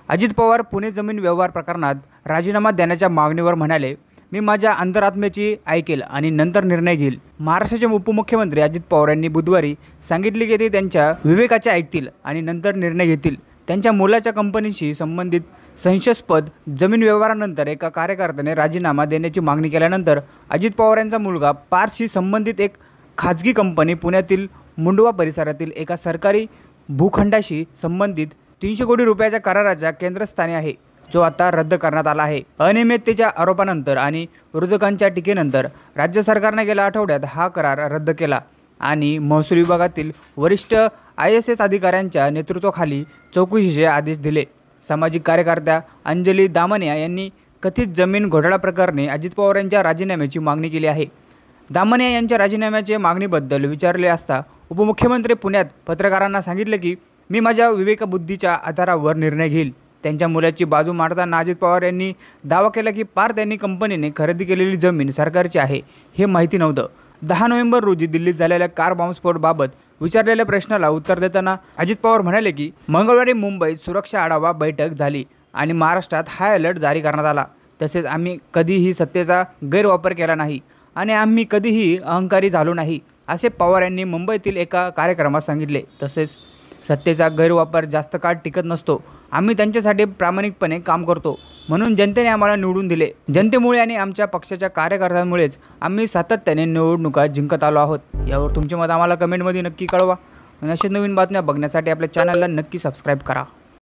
अजित पवार पुणे जमीन व्यवहार प्रकरणात राजीनामा देण्याच्या मागणीवर म्हणाले, मी माझ्या अंतरात्म्याची ऐकेल आणि नंतर निर्णय घेईल। महाराष्ट्राचे उपमुख्यमंत्री अजित पवार यांनी बुधवारी सांगितले की ते त्यांच्या विवेकाचे ऐकतील आणि नंतर निर्णय घेतील। त्यांच्या मुलाच्या कंपनीशी संबंधित संशयास्पद जमीन व्यवहारानंतर एका कार्यकर्त्याने राजीनामा देण्याची मागणी केल्यानंतर अजित पवार यांचा मुलगा पार्थशी संबंधित एक खाजगी कंपनी पुण्यातील मुंडवा परिसरातील एका सरकारी भूखंडाशी संबंधित 300 कोटी रुपयाच्या कराराच्या केंद्रस्थानी आहे, जो आता रद्द करण्यात आला आहे। अनियमिततेच्या आरोपानंतर आणि विरोधकांच्या टीकेनंतर राज्य सरकारने गेल्या आठवड्यात हा करार रद्द केला आणि महसूल विभागातील वरिष्ठ IAS अधिकाऱ्यांच्या नेतृत्वाखाली चौकशीचे आदेश दिले। सामाजिक कार्यकर्त्या अंजली दामनिया यांनी कथित जमीन घोटाळा प्रकरणी अजित पवार यांच्या राजीनाम्याची मागणी केली आहे। दामनिया यांच्या राजीनाम्याच्या मागणीबद्दल विचारले असता उपमुख्यमंत्री पुण्यात पत्रकारांना सांगितले की मी माझ्या विवेकबुद्धीच्या आधारावर निर्णय घेईल। त्यांच्या मुलाची बाजू मांडताना अजित पवार यांनी दावा केला की पार्थ यांनी कंपनीने खरेदी केलेली जमीन सरकारची आहे हे माहिती नव्हतं। 10 नोव्हेंबर रोजी दिल्लीत झालेल्या कार बॉम्बस्फोटाबाबत विचारलेल्या प्रश्नाला उत्तर देताना अजित पवार म्हणाले की मंगळवारी मुंबईत सुरक्षा आढावा बैठक झाली आणि महाराष्ट्रात हाय अलर्ट जारी करण्यात आला। तसेच आम्ही कधीही सत्तेचा गैरवापर केला नाही आणि आम्ही कधीही अहंकारी झालो नाही, असे पवार यांनी मुंबईतील एका कार्यक्रमात सांगितले। तसेच सत्तेचा गैरवापर जास्त काळ टिकत नसतो, आम्ही त्यांच्यासाठी प्रामाणिकपणे काम करतो, म्हणून जनतेने आम्हाला निवडून दिले। जनतेमुळे आणि आमच्या पक्षाच्या कार्यकर्त्यांमुळेच आम्ही सातत्याने निवडणुका जिंकत आलो आहोत। यावर तुमचे मत आम्हाला कमेंटमध्ये नक्की कळवा आणि अशा नवीन बातम्या बघण्यासाठी आपल्या चॅनलला नक्की सबस्क्राईब करा।